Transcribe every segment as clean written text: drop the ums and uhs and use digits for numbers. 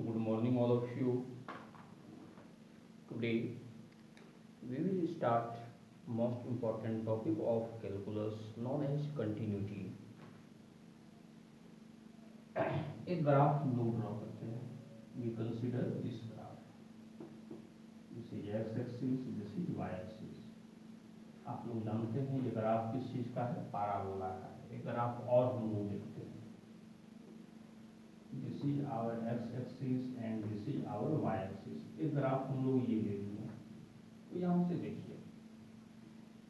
Good morning, all of you. Today we will start most important topic of calculus known as continuity. एक graph हम लोग draw करते हैं. We consider this graph. This is x-axis, this is y-axis. आप लोग जानते हैं ये ग्राफ किस चीज का है? पैराबोला का है. एक ग्राफ और हम लोग देखते हैं. This is our x-axis and this is our y-axis. एक ग्राफ हम लोग ये ले लिए. तो यहाँ से देखिए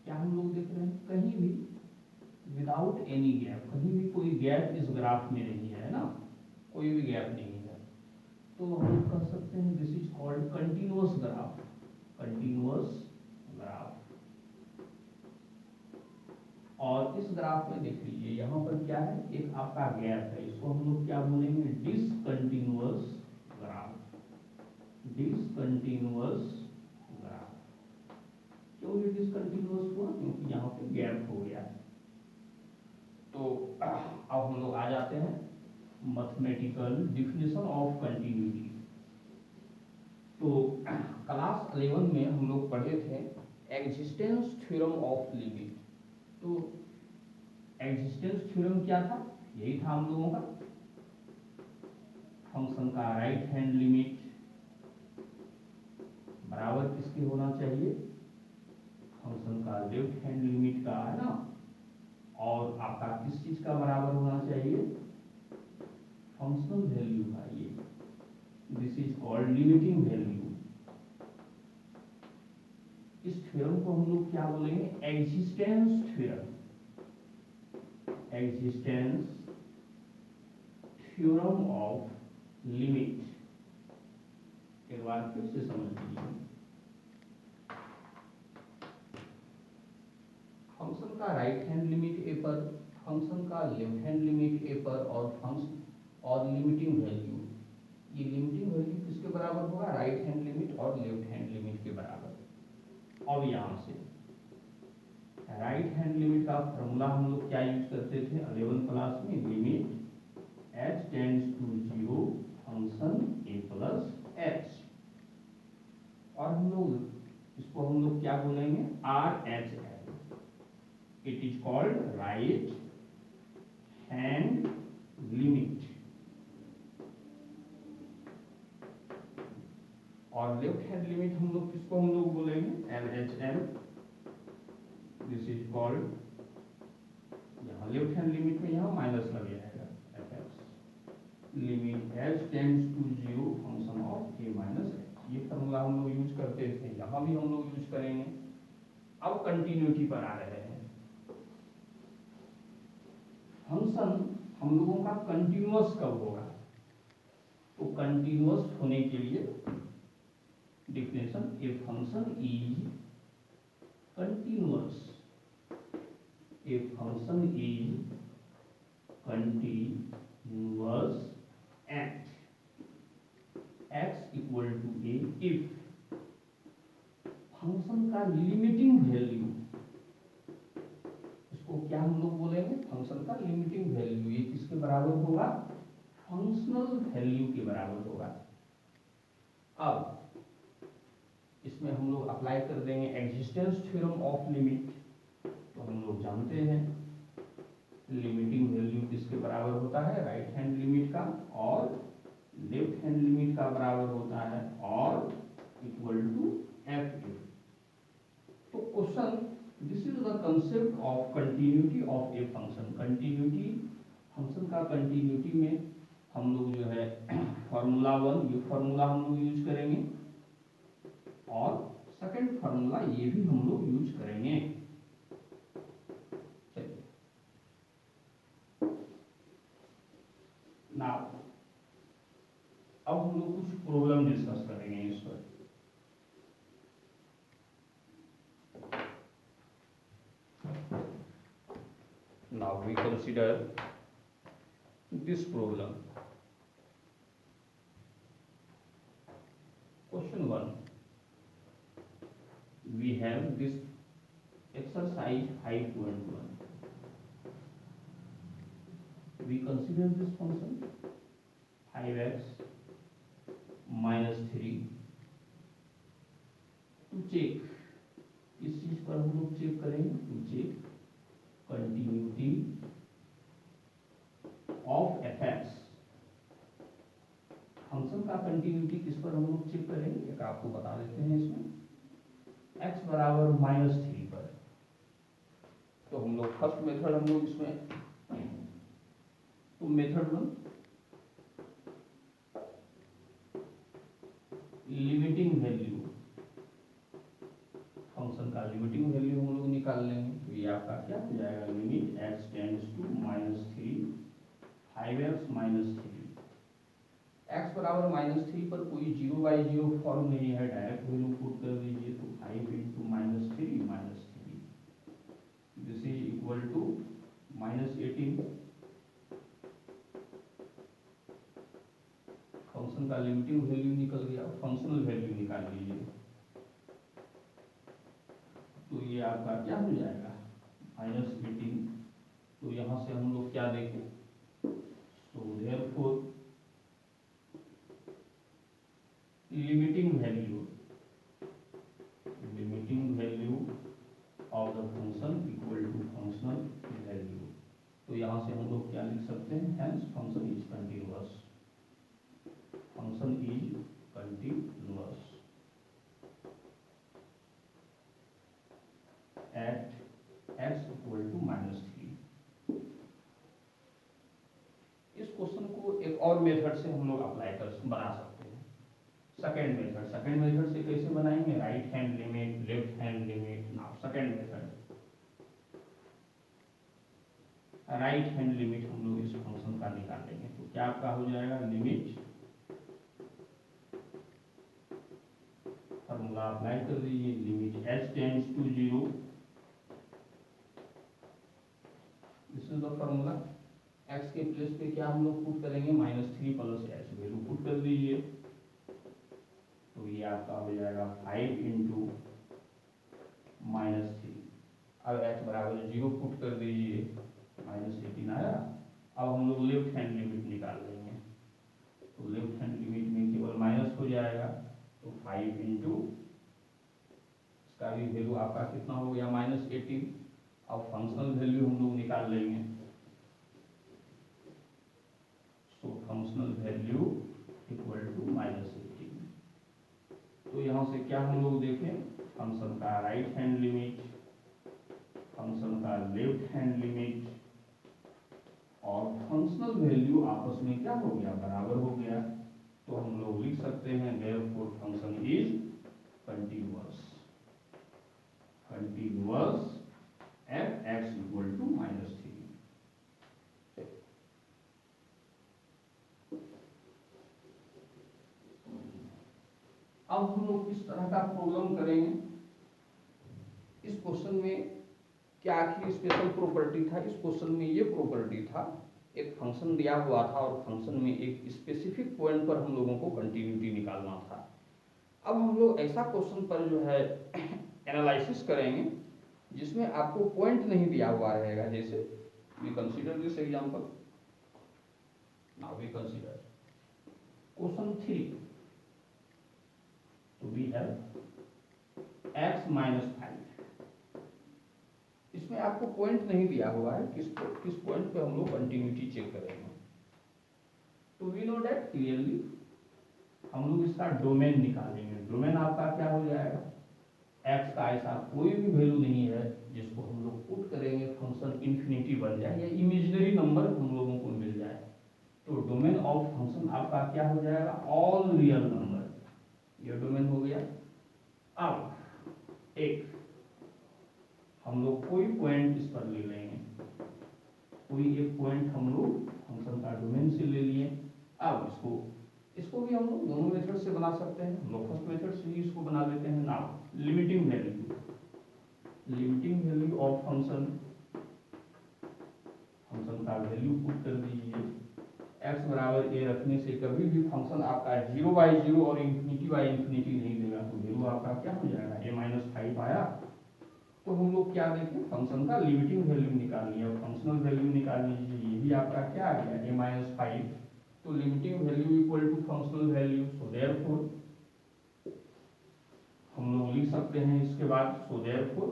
क्या हम लोग देख रहे हैं, कहीं भी विदाउट एनी गैप, कहीं भी कोई गैप इस ग्राफ में नहीं है ना, कोई भी गैप नहीं है. तो हम कह सकते हैं this is called continuous graph. Continuous graph. और इस ग्राफ में देख लीजिए यहाँ पर क्या है, एक आपका गैप है. इसको हम लोग क्या बोलेंगे? Discontinuous graph. Discontinuous graph. क्यों ये डिसकंटिन्यूअस हुआ? क्योंकि यहाँ पे गैप हो गया है. तो अब हम लोग आ जाते हैं मैथमेटिकल डिफिनेशन ऑफ कंटिन्यूटी. तो क्लास 11 में हम लोग पढ़े थे एग्जिस्टेंस थ्योरम ऑफ लिमिट. तो एग्जिस्टेंस थ्योरम क्या था? यही था हम लोगों का फंक्शन का राइट हैंड लिमिट बराबर किसके होना चाहिए? फंक्शन का लेफ्ट हैंड लिमिट का, है ना. और आपका किस चीज का बराबर होना चाहिए? फंक्शनल वैल्यू का. ये this is called limiting value. इस थ्योरम को हम लोग क्या बोलेंगे? Existence theorem. Existence theorem of limit. एक बार फिर से समझ लीजिए. फंक्शन का राइट हैंड लिमिट ए पर, फंक्शन का लेफ्ट हैंड लिमिट ए पर, और फंक्शन और लिमिटिंग वैल्यू. ये लिमिटिंग वैल्यू किसके बराबर होगा? राइट हैंड लिमिट और लेफ्ट हैंड लिमिट के बराबर. अब यहाँ से राइट हैंड लिमिट का फॉर्मूला हम लोग क्या यूज करते थे 11 क्लास में? Limit h tends to 0 function a plus h. और हम लोग इसको हम लोग क्या बोलेंगे? RHL. It is called right hand limit. और लेफ्ट हैंड लिमिट हम लोग किसको हम लोग बोलेंगे? LHL. दिस इज कॉल्ड, यहाँ लेफ्ट हैंड लिमिट में यहाँ माइनस लग जाएगा fx. Limit h tends to 0 function of a minus h. ये फॉर्मूला हम लोग यूज करते थे, यहाँ भी हम लोग यूज करेंगे. अब कंटिन्यूटी पर आ रहे हैं. फंक्शन हम लोगों का कंटिन्यूअस कब होगा? तो कंटिन्यूअस होने के लिए definition, a function is continuous. A function is continuous at x equal to a if function का लिमिटिंग वैल्यू. इसको क्या हम लोग बोलेंगे? फंक्शन का लिमिटिंग वैल्यू. ये किसके बराबर होगा? फंक्शनल वैल्यू के बराबर होगा. अब इसमें हम लोग अप्लाई कर देंगे एग्जिस्टेंस थ्योरम ऑफ लिमिट. तो हम लोग जानते हैं लिमिटिंग वैल्यू किसके बराबर होता है? राइट हैंड लिमिट का, और लेफ्ट हैंड लिमिट का बराबर होता है, और इक्वल टू एफ. तो question, this is the concept of continuity of a function. Continuity, function का कंटिन्यूटी में हम लोग जो है फॉर्मूला 1, ये फॉर्मूला हम लोग यूज करेंगे, और सेकंड फॉर्मूला ये भी हम लोग यूज करेंगे. नाउ अब हम लोग कुछ प्रॉब्लम डिस्कस करेंगे इस पर. Now we consider this problem. Question 1. We have this exercise 5.1. we consider this function 5x -3 to check, इस चीज पर हम लोग चेक करेंगे, to check continuity of F X. Function का कंटिन्यूटी किस पर हम लोग चेक करेंगे, एक आपको बता देते हैं इसमें, x बराबर -3 पर। तो हम लोग फर्स्ट मेथड हम लोग इसमें, तो मेथड 1 लिमिटिंग वैल्यू, फंक्शन का लिमिटिंग वैल्यू हम लोग निकाल लेंगे। तो ये आपका क्या हो जाएगा, limit x tends to -3 5x -3। x बराबर -3 पर कोई 0/0 फॉर्म नहीं है, डायरेक्ट वैल्यू पुट कर दीजिए। तो 5 into -3 this is equal to -18। Function का लिमिटिंग वैल्यू निकल गया, फंक्शनल वैल्यू निकाल लीजिए। तो ये आपका क्या हो जाएगा, -18। तो यहां से हम लोग क्या देखें, so therefore limiting value of the function equal to functional value. तो यहां से हम लोग क्या लिख सकते हैं, hence function is continuous, function is continuous at x equal to -3। इस क्वेश्चन को एक और मेथड से हम लोग अप्लाई कर बना सकते हैं, सेकेंड मेथड से कैसे बनाएंगे, right hand limit, left hand limit. Now second method, right hand limit हम लोग इस फंक्शन का निकालेंगे। तो क्या आपका हो जाएगा, लिमिट, फॉर्मूला अप्लाई कर दीजिए, limit h tends to 0, this is the formula. x के प्लेस पे क्या हम लोग पुट करेंगे, -3 प्लस h वैल्यू पुट कर दीजिए। तो ये आपका हो जाएगा 5 इंटू -3। अब h बराबर 0 पुट कर दीजिए, -18 आया। अब हम लोग लेफ्ट हैंड लिमिट निकाल लेंगे। तो लेफ्ट हैंड लिमिट में केवल माइनस हो जाएगा। तो 5 इंटू, इसका भी वैल्यू आपका कितना हो गया, -18। अब फंक्शनल वैल्यू हम लोग निकाल लेंगे। So functional value equal to -18। तो यहाँ से क्या हम लोग देखें, फंक्शन का राइट हैंड लिमिट, फंक्शन का लेफ्ट हैंड लिमिट और फंक्शनल वैल्यू आपस में क्या हो गया, बराबर हो गया। तो हम लोग लिख सकते हैं therefore function is continuous at x equal to -3। अब हम लोग किस तरह का प्रॉब्लम करेंगे, इस क्वेश्चन में क्या आखिर स्पेशल प्रॉपर्टी था। इस क्वेश्चन में ये प्रॉपर्टी था, एक फंक्शन दिया हुआ था और फंक्शन में एक स्पेसिफिक पॉइंट पर हम लोगों को कंटिन्यूटी निकालना था। अब हम लोग ऐसा क्वेश्चन पर जो है एनालिसिस करेंगे जिसमें आपको पॉइंट नहीं दिया हुआ रहेगा। जैसे we consider this example, now we consider question 3। तो वी हैव x -5, इसमें आपको पॉइंट नहीं दिया हुआ है, किस पॉइंट पे हम लोग कंटिन्यूटी चेक करेंगे। तो वी नो दैट क्लियरली हम लोग इसका डोमेन निकालेंगे। डोमेन आपका क्या हो जाएगा, x का ऐसा कोई भी वैल्यू नहीं है जिसको हम लोग पुट करेंगे फंक्शन इन्फिनिटी बन जाए या इमेजिनरी नंबर हम लोगों को मिल जाए। तो डोमेन ऑफ फंक्शन आपका क्या हो जाएगा, ऑल रियल नंबर, ये डोमेन हो गया। अब एक हम लोग कोई पॉइंट इस पर ले लेंगे, कोई एक पॉइंट हम लोग फंक्शन का डोमेन से ले लिए। अब इसको भी हम लोग दोनों मेथड से बना सकते हैं। हम लोग फर्स्ट मेथड से ही इसको बना लेते हैं। Now limiting value of function का वैल्यू पुट कर दीजिए। x बराबर a रखने से कभी भी फंक्शन आपका 0/0 और ∞/∞ नहीं देगा। तो वैल्यू आपका क्या हो जाएगा, a-5 आया। तो हम लोग क्या देखें, फंक्शन का लिमिटिंग वैल्यू निकालनी है और फंक्शनल वैल्यू निकालनी है। ये भी आपका क्या आ गया, a-5 तो limiting value equal to functional value, so therefore हम लोग लिख सकते हैं इसके बाद, so therefore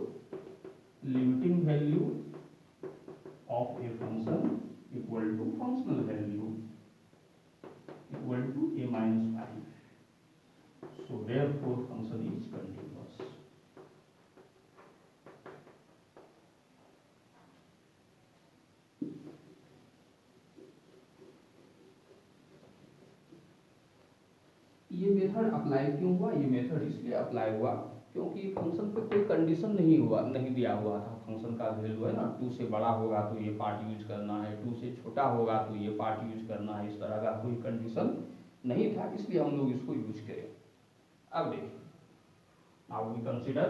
limiting value of a function equal to functional value equal to a minus 5, so therefore function is continuous. ये मेथड अप्लाई क्यों हुआ? ये मेथड इसलिए अप्लाई हुआ क्योंकि फंक्शन पे कोई कंडीशन नहीं दिया हुआ था। फंक्शन का वैल्यू है ना, 2 से बड़ा होगा तो ये पार्ट यूज करना है, 2 से छोटा होगा तो ये पार्ट यूज करना है, इस तरह का कोई कंडीशन नहीं था, इसलिए हम लोग इसको यूज करें। अब देखिए, now we consider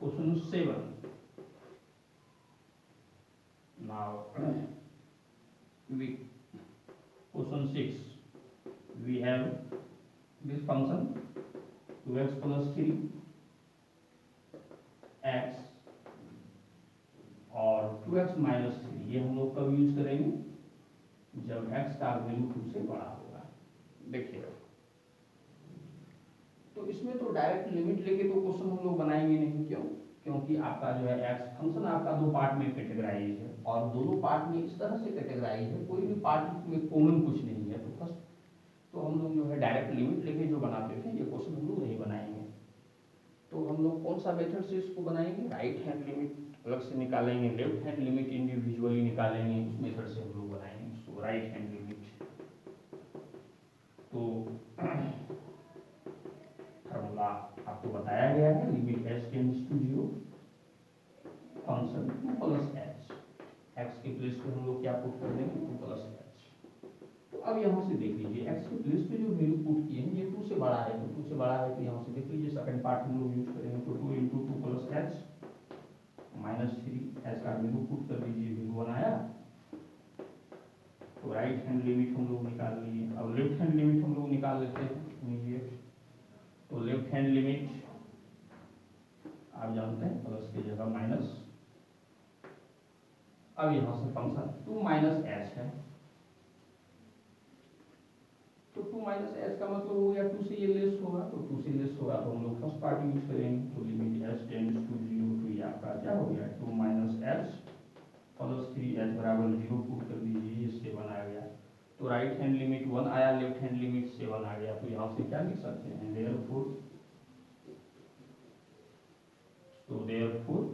question 7। Now we question 6 we have this function 2x plus 3 x और 2x minus 3, ये हम लोग कब यूज करेंगे? जब x का वैल्यू 2 से बड़ा होगा। देखिए, तो इसमें तो डायरेक्ट लिमिट लेके तो क्वेश्चन हम लोग बनाएंगे नहीं। क्यों? क्योंकि आपका जो है x फंक्शन आपका दो पार्ट में कैटेगराइज है, और दोनों पार्ट में इस तरह से कैटेगराइज है, कोई भी पार्ट में कॉमन कुछ नहीं है। तो फर्स्ट तो हम लोग जो है डायरेक्ट लिमिट लेके जो बनाते थे, ये क्वेश्चन हम लोग नहीं बनाएंगे। तो हम लोग कौन सा मेथड से इसको बनाएंगे? राइट हैंड लिमिट अलग से निकालेंगे, लेफ्ट हैंड लिमिट इंडिविजुअली निकालेंगे, उस मेथड से हम लोग बनाएंगे। सो राइट हैंड लिमिट, तो फार्मूला आपको बताया गया है, limit h tends to 0 function 2 plus h, x के प्लेस पे हम लोग क्या पुट कर देंगे? 2 प्लस h। तो अब यहाँ से देख लीजिए, x के प्लेस पे जो वैल्यू पुट किए हैं ये 2 से बड़ा है, तो 2 से बड़ा है तो यहाँ से देख लीजिए सेकंड पार्ट हम लोग यूज करेंगे। तो 2 into 2 plus h minus 3, h का वैल्यू पुट कर दीजिए, वैल्यू 1 आया। तो राइट हैंड लिमिट हम लोग निकाल लिए। अब लेफ्ट हैंड लिमिट हम लोग निकाल लेते हैं इमीडिएट। तो लेफ्ट हैंड लिमिट आप जानते हैं, प्लस की जगह माइनस। अब यहाँ से फंक्शन 2 माइनस एच है, तो 2 माइनस एच का मतलब हो गया 2 से ये लेस होगा, तो 2 से लेस होगा तो हम लोग फर्स्ट पार्ट यूज करेंगे। तो लिमिट एच टेंड्स टू 0, तो ये आपका क्या हो गया? 2 माइनस एच प्लस 3h बराबर 0 पुट कर दीजिए, ये 7 आ गया। तो राइट हैंड लिमिट 1 आया, लेफ्ट हैंड लिमिट 7 आ गया। तो यहाँ से क्या लिख सकते हैं? therefore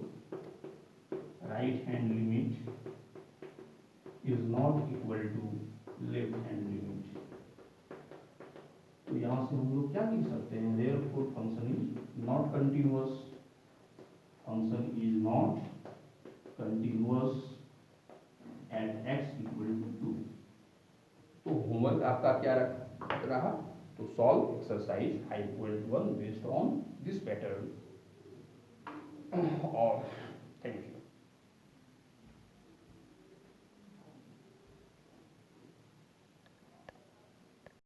right hand limit is not equal to left hand limit। तो यहाँ से हम लोग क्या लिख सकते हैं? therefore function is not continuous, function is not continuous at x equal to 2। तो होमवर्क आपका क्या रहा? तो solve exercise 5.1 based on this pattern. और थैंक यू।